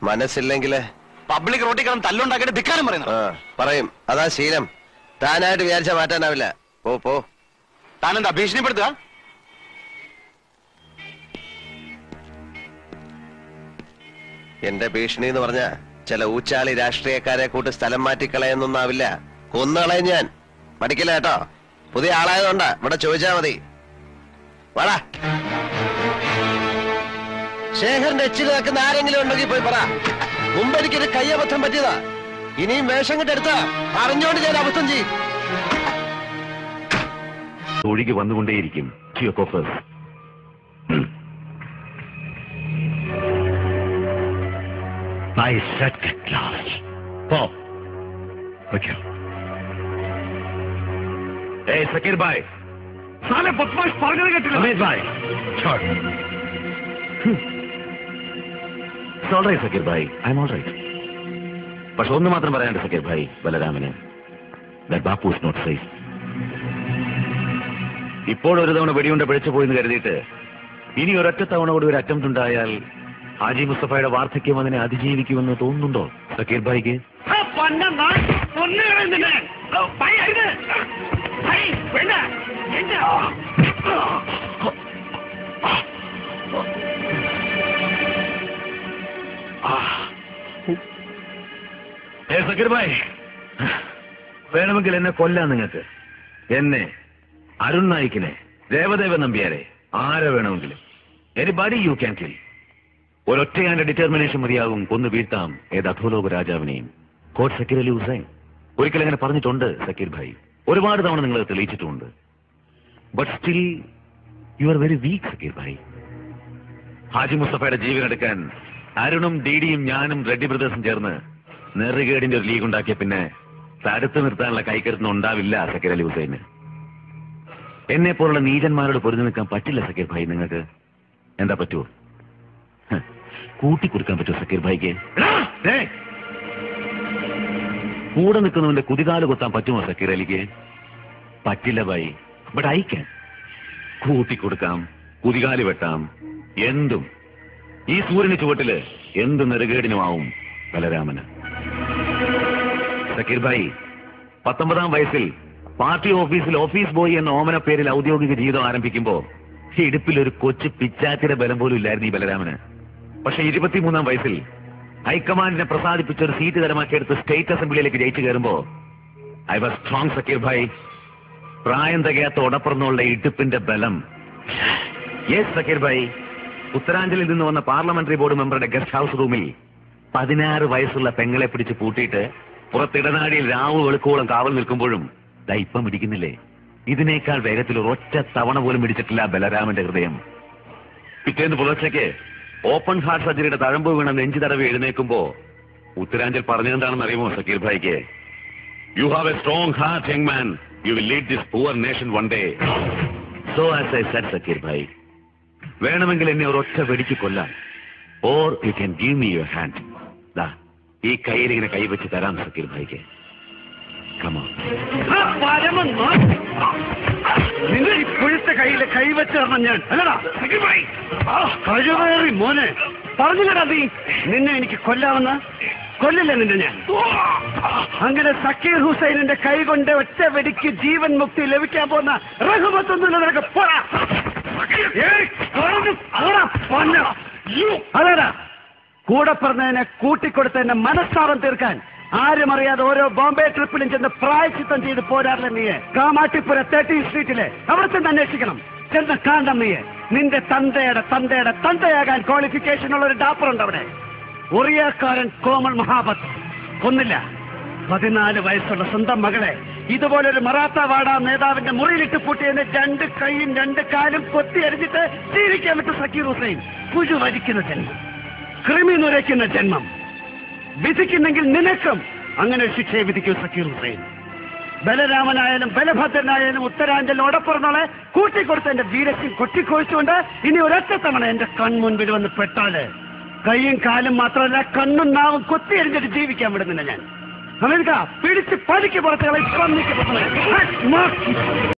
മനസ്സില്ലെങ്കില് public റോട്ടിൽ കിടന്ന് തല്ലുണ്ടാക്കിയിട്ട് ധിക്കാരം പറയുന്നു. പറയും, അതാ ശീലം. താനായിട്ട് വിചാരിച്ചാൽ മാറ്റാനാവില്ല. പോ. താനെന്താ ഭീഷണിപ്പെടുത്തുക? എന്റെ ഭീഷണി എന്ന് പറഞ്ഞ ചില ഊച്ചാളി രാഷ്ട്രീയക്കാരെ കൂട്ട് സ്ഥലം മാറ്റിക്കളയെന്നൊന്നാവില്ല. കൊന്നുകളയും ഞാൻ. മടിക്കില്ല കേട്ടോ. പുതിയ ആളായതുകൊണ്ടാ. ഇവിടെ ചോദിച്ചാ മതി. വാടാ. ശേഖറിന്റെ എച്ചിൽ നിൽക്കുന്ന ആരെങ്കിലും ഉണ്ടെങ്കിൽ പോയി പറ. മുമ്പ് എനിക്കൊരു കയ്യബദ്ധം പറ്റിയതാ. ഇനിയും വേഷം കിട്ടെടുത്താ അറിഞ്ഞോണ്ട് ഞാൻ അബദ്ധം ചെയ്യും. ഒഴുകി വന്നുകൊണ്ടേയിരിക്കും. I said at last. Pop. Okay. Hey, Sakir bhai. साले बदमाश पागल के टिला. अमित भाई. Short. It's all right, Sakir bhai. I'm all right. പക്ഷെ ഒന്ന് മാത്രം പറയാനുണ്ട് സക്കീർ ഭായ്, ബലരാമന്. That Bapu is not safe. ഇപ്പോൾ ഒരു തവണ വെടിയുണ്ട പിഴച്ചു പോയെന്ന് കരുതിയിട്ട് ഇനി ഒരൊറ്റ തവണ കൂടി ഒരു അറ്റംപ്റ്റ് ഉണ്ടായാൽ ഹാജി മുസ്തഫയുടെ വാർദ്ധക്യം അതിനെ അതിജീവിക്കുമെന്ന് തോന്നുന്നുണ്ടോ സക്കീർ ഭായിക്ക്? സക്കീർ ഭായ്, വേണമെങ്കിൽ എന്നെ കൊല്ലാൻ നിങ്ങൾക്ക്. എന്നെ, അരുൺ നായിക്കിനെ, ദേവദേവ നമ്പ്യാരെ, ആരെ വേണമെങ്കിലും. Anybody you can kill. ഒരൊറ്റയാന്റെ ഡിറ്റർമിനേഷൻ മതിയാകും കൊന്നു വീഴ്ത്താം ഏത് അധോലോക രാജാവിനെയും. കോട്ട് സക്കീർ അലി ഹുസൈൻ ഒരിക്കൽ അങ്ങനെ പറഞ്ഞിട്ടുണ്ട് സക്കീർ ഭായ്. ഒരുപാട് തവണ നിങ്ങൾ തെളിയിച്ചിട്ടുമുണ്ട്. But still you are very weak Zakir bhai. Haji മുസ്തഫയുടെ ജീവനെടുക്കാൻ അരുണും ഡിഡിയും ഞാനും റെഡ്ഡി ബ്രദേഴ്സും ചേർന്ന് നെറുകേടിന്റെ ഒരു ലീഗ് ഉണ്ടാക്കിയ പിന്നെ തടുത്തു നിർത്താനുള്ള കൈക്കരുത്തൊന്നും ഉണ്ടാവില്ല സക്കീർ അലി ഹുസൈന്. എന്നെ പോലുള്ള നീചന്മാരോട് പൊരുതി നിൽക്കാൻ പറ്റില്ല സക്കീർ ഭായ്. നിങ്ങൾക്ക് എന്താ പറ്റുമോ? കൂട്ടിക്കൊടുക്കാൻ പറ്റുമോ സക്കീർ ഭായിക്ക്? കൂടെ നിൽക്കുന്നവന്റെ കുതികാല് കൊത്താൻ പറ്റുമോ സക്കീർ അലിക്ക്? പറ്റില്ല ഭായി. But I can. കൂട്ടിക്കൊടുക്കാം, കുതികാല് വെട്ടാം, എന്തും. ഈ സൂര്യന് ചുവട്ടില് എന്ത് നെറുകേടിനുമാവും ബലരാമന്. സക്കീർ ഭായി 19-ാം വയസ്സിൽ പാർട്ടി ഓഫീസിൽ ഓഫീസ് ബോയ് എന്ന ഓമന പേരിൽ ഔദ്യോഗിക ജീവിതം ആരംഭിക്കുമ്പോ ഇടുപ്പിൽ ഒരു കൊച്ചു പിച്ചാത്തിയുടെ ബലം പോലും ഇല്ലായിരുന്നു ഈ ബലരാമന്. പക്ഷെ 23-ാം വയസ്സിൽ ഹൈക്കമാൻഡിനെ പ്രസാദിപ്പിച്ച ഒരു സീറ്റ് തരമാക്കിയെടുത്ത് സ്റ്റേറ്റ് അസംബ്ലിയിലേക്ക് ജയിച്ചു കയറുമ്പോ I was strong Zakir bhai. പ്രായം തികയാത്ത ഉടപ്പുറന്നുള്ള ഇടുപ്പിന്റെ ബലം. യെസ് സക്കീർ ഭായ്. ഉത്തരാഞ്ചലിൽ നിന്ന് വന്ന പാർലമെന്ററി ബോർഡ് മെമ്പറുടെ ഗസ്റ്റ് ഹൌസ് റൂമിൽ 16 വയസ്സുള്ള പെങ്ങളെ പിടിച്ച് പൂട്ടിയിട്ട് പുറത്തിടനാടിയിൽ രാവ് വെളുക്കോളം കാവൽ നിൽക്കുമ്പോഴും ഇപ്പം ഇടിക്കുന്നില്ലേ? ഇതിനേക്കാൾ വേഗത്തിൽ ഒരൊറ്റ തവണ പോലും ഇടിച്ചിട്ടില്ല ബലരാമന്റെ ഹൃദയം. പിറ്റേന്ന് പുലർച്ചയ്ക്ക് ഓപ്പൺ ഹാർട്ട് സർജറിയുടെ തഴമ്പ് വീണ നെഞ്ചു തടവി എഴുന്നേക്കുമ്പോ ഉത്തരാഞ്ചൽ പറഞ്ഞതെന്താണെന്ന് അറിയുമോ സക്കീർ ഭായിക്ക്? You have a strong heart young man. You will lead this poor nation one day. So as I said Zakir bhai, വേണമെങ്കിൽ എന്നെ ഒരൊറ്റ വെടിക്ക് കൊല്ലാം. Or you can give me your hand. ദാ ഈ കയ്യിൽ ഇങ്ങനെ കൈവച്ച് തരാം സക്കീർ ഭായിക്ക്. നിങ്ങൾ ഇപ്പോഴത്തെ കയ്യിലെ കൈവച്ച് തരണം ഞാൻ. അല്ലടാ കഴിവേറി മോനെ, പറഞ്ഞില്ലടാ നീ നിന്നെ എനിക്ക് കൊല്ലാമെന്ന്. കൊല്ലില്ല നിന്നെ ഞാൻ. അങ്ങനെ സക്കീർ ഹുസൈനിന്റെ കൈ കൊണ്ട് ഒറ്റ വെടിക്ക് ജീവൻ മുക്തി ലഭിക്കാൻ പോകുന്ന റഹ്മത്തൊന്നുമില്ല നിനക്ക്. പോടാ അതേടാ, കൂടെ പറഞ്ഞതിനെ കൂട്ടിക്കൊടുത്തതിന്റെ മനസ്താപം തീർക്കാൻ ആരും അറിയാതെ ഓരോ ബോംബെ ട്രിപ്പിലും ചെന്ന് പ്രായശ്ചിത്തം ചെയ്ത് പോരാറില്ല നീയെ. കാമാട്ടിപ്പുര 13 സ്ട്രീറ്റിലെ അവിടെ ചെന്ന് അന്വേഷിക്കണം. ചെന്ന് കാണണം നീയെ. നിന്റെ തന്തയുടെ തന്തയുടെ തന്തയാകാൻ ക്വാളിഫിക്കേഷൻ ഉള്ള ഒരു ഡാപ്പറുണ്ട് അവിടെ. ഒറിയക്കാരൻ കോമൾ മഹാബത്ത് കൊന്നില്ല. 14 വയസ്സുള്ള സ്വന്തം മകളെ ഇതുപോലൊരു മറാത്ത വാട നേതാവിന്റെ മുറിയിലിട്ട് പൂട്ടിയതിന് 2 കൈയും 2 കാലും കൊത്തി അരിഞ്ഞിട്ട് ജീവിക്കാൻ പറ്റും സക്കീർ ഹുസൈൻ. പുഴു വരിക്കുന്ന ജന്മം, കൃമി നുരയ്ക്കുന്ന ജന്മം. വിധിക്കുന്നെങ്കിൽ നിനക്കും അങ്ങനെ ഒരു ശിക്ഷയെ വിധിക്കൂ സക്കീർ ഹുസൈൻ. ബലരാമനായാലും ബലഭദ്രനായാലും ഉത്തരാഞ്ചൽ ഓടപ്പുറന്നോളെ കൂട്ടിക്കൊടുത്ത എന്റെ വീരത്തിൽ കൊട്ടിക്കൊഴിച്ചുകൊണ്ട് ഇനി ഒരൊറ്റ തവണ എന്റെ കൺമുൻപിൽ വന്ന് പെട്ടാല് കൈയും കാലും മാത്രമല്ല കണ്ണും നാവും കൊത്തി എറിഞ്ഞിട്ട് ജീവിക്കാൻ വിടുന്നില്ല ഞാൻ. അമേരിക്ക പിടിച്ച് പലിക്ക് പുറത്തുകളെ